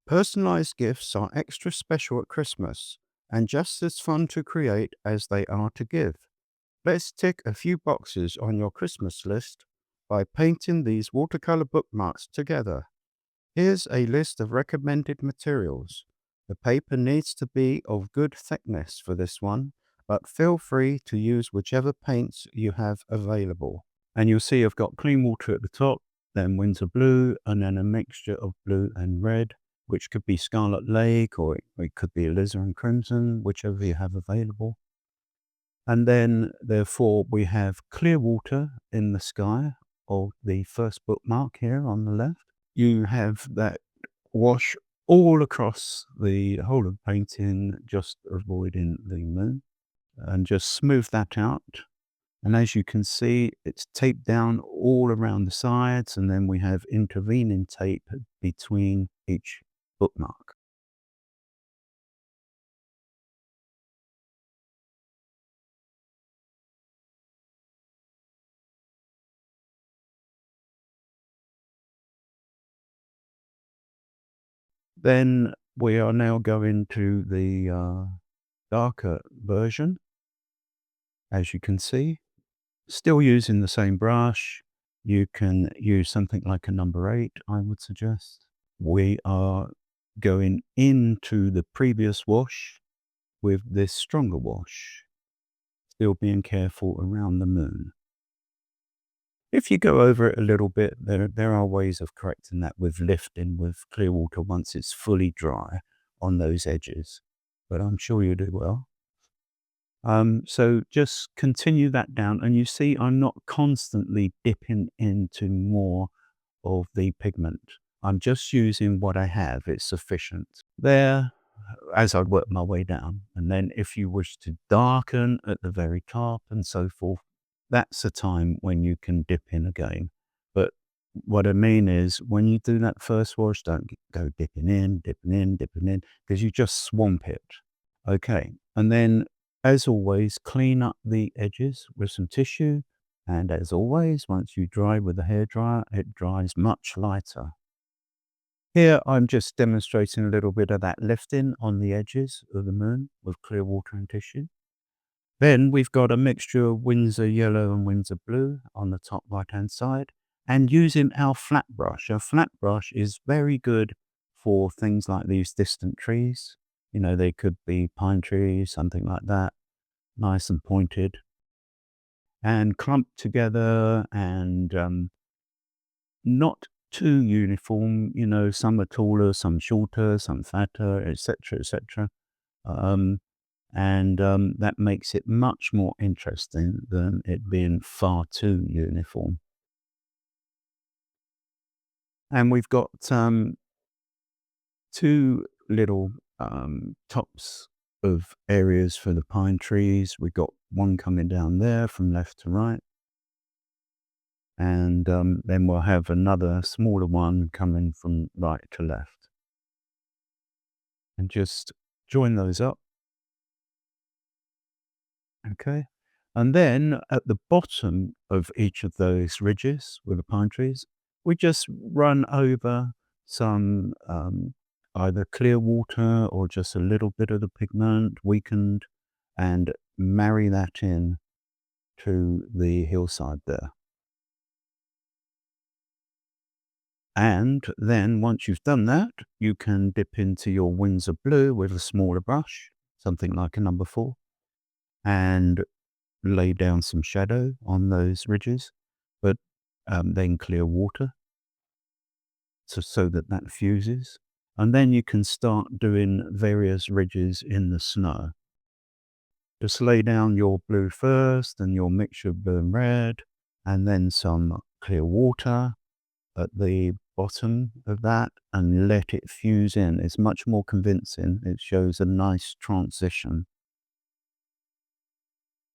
Personalized gifts are extra special at Christmas and just as fun to create as they are to give. Let's tick a few boxes on your Christmas list by painting these watercolor bookmarks together. Here's a list of recommended materials. The paper needs to be of good thickness for this one, but feel free to use whichever paints you have available. And you'll see I've got clean water at the top, then winter blue, and then a mixture of blue and red, which could be Scarlet Lake or it could be alizarin crimson, whichever you have available. And then, therefore, we have clear water in the sky of the first bookmark here on the left. You have that wash all across the whole of the painting, just avoiding the moon, and just smooth that out. And as you can see, it's taped down all around the sides, and then we have intervening tape between each bookmark. Then we are now going to the darker version, as you can see. Still using the same brush. You can use something like a number 8, I would suggest. We are going into the previous wash with this stronger wash, still being careful around the moon. If you go over it a little bit, there are ways of correcting that with lifting with clear water once it's fully dry on those edges, but I'm sure you do well. So just continue that down, and you see I'm not constantly dipping into more of the pigment. I'm just using what I have. It's sufficient. There, as I work my way down. And then if you wish to darken at the very top and so forth, that's a time when you can dip in again. But what I mean is when you do that first wash, don't go dipping in, because you just swamp it. Okay. And then, as always, clean up the edges with some tissue. And as always, once you dry with a hairdryer, it dries much lighter. Here, I'm just demonstrating a little bit of that lifting on the edges of the moon with clear water and tissue. Then we've got a mixture of Windsor yellow and Windsor blue on the top right-hand side. And using our flat brush. Our flat brush is very good for things like these distant trees. You know, they could be pine trees, something like that, nice and pointed, and clumped together and not too uniform. You know, some are taller, some shorter, some fatter, etc., etc. That makes it much more interesting than it being far too uniform. And we've got two little tops of areas for the pine trees. We've got one coming down there from left to right. And then we'll have another smaller one coming from right to left. And just join those up. Okay. And then at the bottom of each of those ridges with the pine trees, we just run over some either clear water or just a little bit of the pigment weakened and marry that in to the hillside there. And then once you've done that, you can dip into your Windsor blue with a smaller brush, something like a number 4, and lay down some shadow on those ridges, but then clear water so that that fuses. And then you can start doing various ridges in the snow. Just lay down your blue first and your mixture of blue and red, and then some clear water at the bottom of that and let it fuse in. It's much more convincing. It shows a nice transition,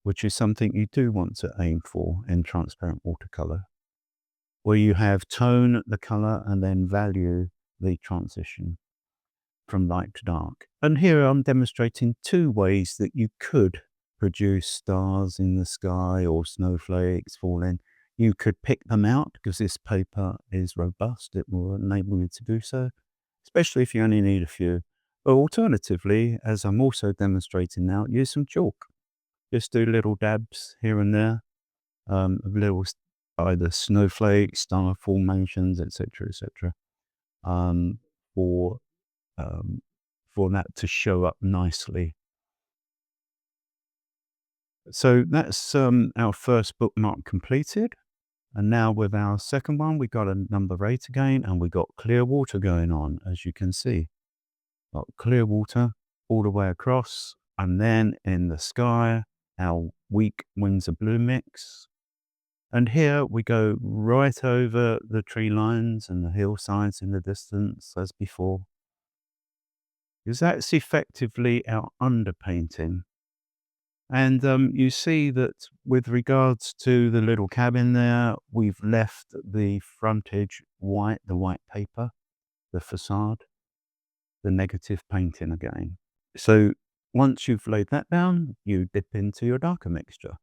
which is something you do want to aim for in transparent watercolor, where you have tone the color and then value the transition from light to dark. And here I'm demonstrating 2 ways that you could produce stars in the sky or snowflakes falling. You could pick them out because this paper is robust. It will enable you to do so. especially if you only need a few. Or alternatively, as I'm also demonstrating now, use some chalk. Just do little dabs here and there, of little either snowflakes, star formations, etc., etc., um, for um, for that to show up nicely. So that's our first bookmark completed. And now with our second one, we got a number 8 again, and we got clear water going on, as you can see. Got clear water all the way across, and then in the sky, our weak Windsor blue mix. And here we go right over the tree lines and the hillsides in the distance as before. Because that's effectively our underpainting. And you see that with regards to the little cabin there, we've left the frontage white, the white paper, the facade, the negative painting again. So once you've laid that down, you dip into your darker mixture.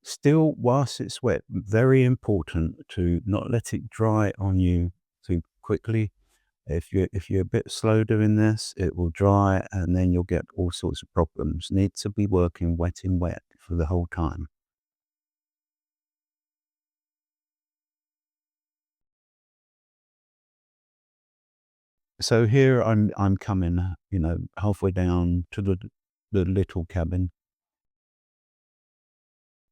Still, whilst it's wet, very important to not let it dry on you too quickly. If you're a bit slow doing this, it will dry and then you'll get all sorts of problems. Need to be working wet in wet for the whole time. So here I'm coming, halfway down to the little cabin,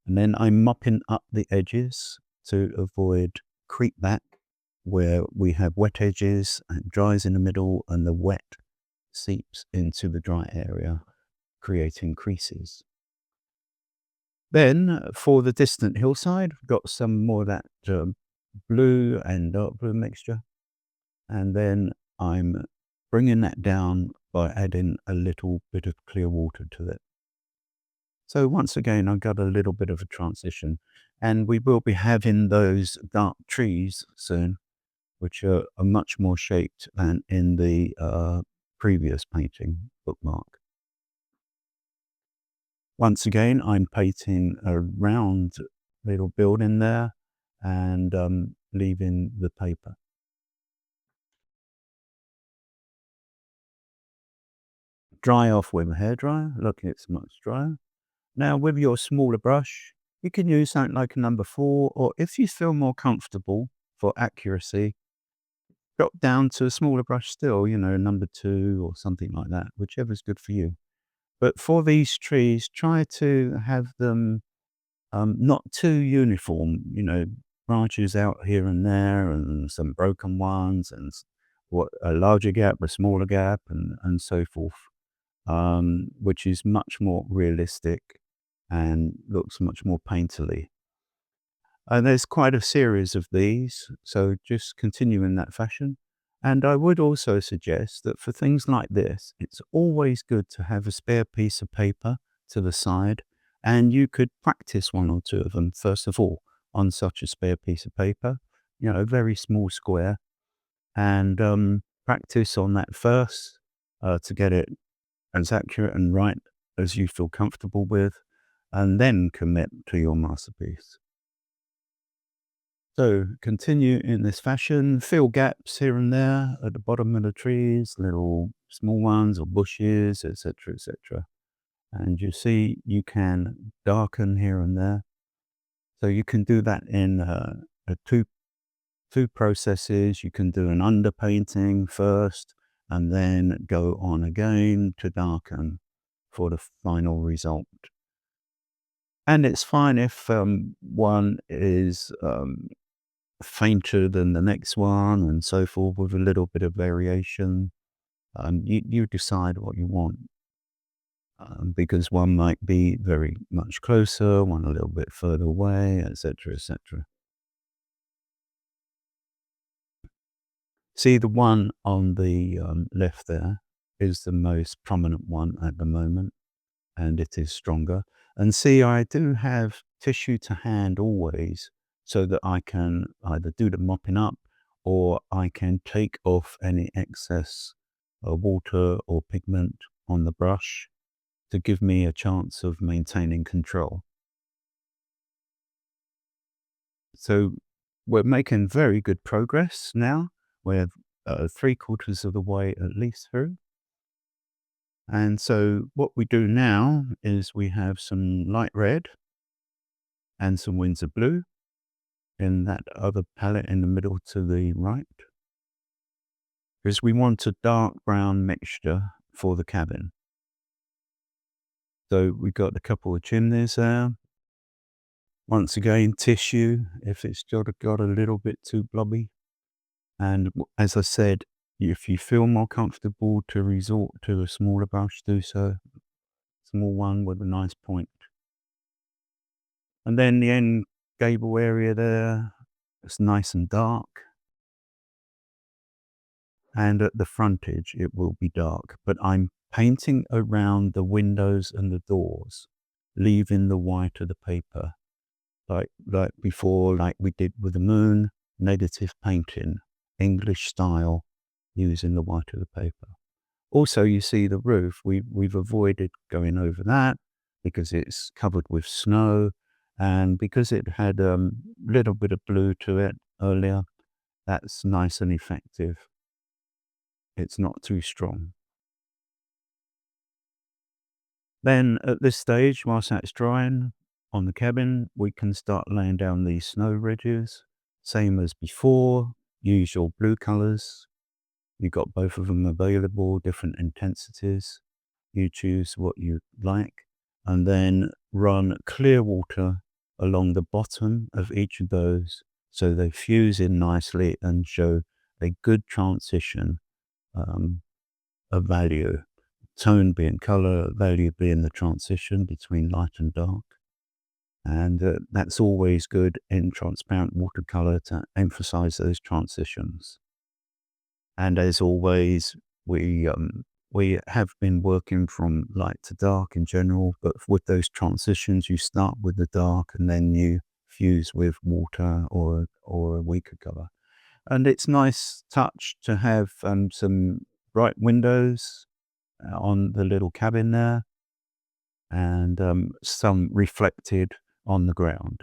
and then I'm mopping up the edges to avoid creep back where we have wet edges and dries in the middle and the wet seeps into the dry area, creating creases. Then for the distant hillside, we've got some more of that blue and dark blue mixture. And then I'm bringing that down by adding a little bit of clear water to it. So once again, I've got a little bit of a transition, and we will be having those dark trees soon, which are much more shaped than in the previous painting bookmark. Once again, I'm painting a round little building there and leaving the paper. Dry off with a hairdryer. Look, it's much drier. Now with your smaller brush, you can use something like a number 4, or if you feel more comfortable for accuracy, drop down to a smaller brush still, number 2 or something like that, whichever's good for you. But for these trees, try to have them not too uniform, branches out here and there and some broken ones and what a larger gap, a smaller gap and so forth, which is much more realistic and looks much more painterly. And there's quite a series of these, so just continue in that fashion. And I would also suggest that for things like this, it's always good to have a spare piece of paper to the side, and you could practice one or two of them, first of all, on such a spare piece of paper, a very small square, and practice on that first to get it as accurate and right as you feel comfortable with, and then commit to your masterpiece. So continue in this fashion, fill gaps here and there at the bottom of the trees, little small ones or bushes, etc., etc. And you see you can darken here and there. So you can do that in two processes. You can do an underpainting first and then go on again to darken for the final result. And it's fine if one is fainter than the next one and so forth with a little bit of variation. You decide what you want, because one might be very much closer, one a little bit further away, etc., etc. See, the one on the left there is the most prominent one at the moment, and it is stronger. And see, I do have tissue to hand always, so that I can either do the mopping up or I can take off any excess water or pigment on the brush to give me a chance of maintaining control. So we're making very good progress now. We're 3/4 of the way at least through. And so what we do now is we have some light red and some Windsor blue in that other palette in the middle to the right, because we want a dark brown mixture for the cabin. So we've got a couple of chimneys there. Once again, tissue if it's got a little bit too blobby. And as I said, if you feel more comfortable to resort to a smaller brush, do so. Small one with a nice point. And then the end gable area there, it's nice and dark. And at the frontage, it will be dark. But I'm painting around the windows and the doors, leaving the white of the paper. Like before, like we did with the moon, negative painting, English style, using the white of the paper. Also, you see the roof, we've avoided going over that because it's covered with snow, and because it had a little bit of blue to it earlier, that's nice and effective. It's not too strong. Then at this stage, whilst that's drying on the cabin, we can start laying down these snow ridges. Same as before, use your blue colors. You've got both of them available, different intensities. You choose what you like, and then run clear water along the bottom of each of those so they fuse in nicely and show a good transition of value. Tone being color, value being the transition between light and dark. And that's always good in transparent watercolor to emphasize those transitions. And as always, we have been working from light to dark in general, but with those transitions, you start with the dark and then you fuse with water or a weaker color. And it's nice touch to have some bright windows on the little cabin there, and some reflected on the ground.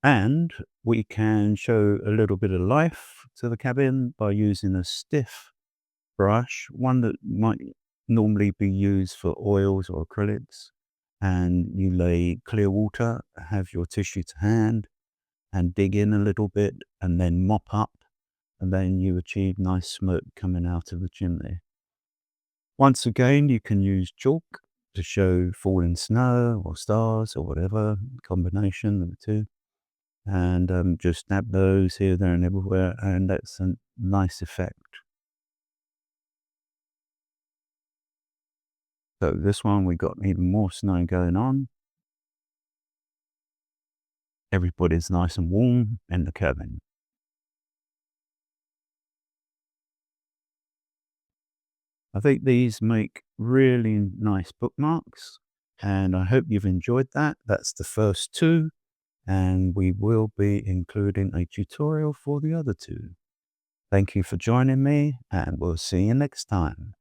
And we can show a little bit of life to the cabin by using a stiff brush, one that might normally be used for oils or acrylics. And you lay clear water, have your tissue to hand, and dig in a little bit, and then mop up, and then you achieve nice smoke coming out of the chimney. Once again, you can use chalk to show falling snow or stars or whatever, combination of the two. And just dab those here, there, and everywhere, and that's a nice effect. So this one, we got even more snow going on. Everybody's nice and warm in the cabin. I think these make really nice bookmarks, and I hope you've enjoyed that. That's the first two, and we will be including a tutorial for the other two. Thank you for joining me, and we'll see you next time.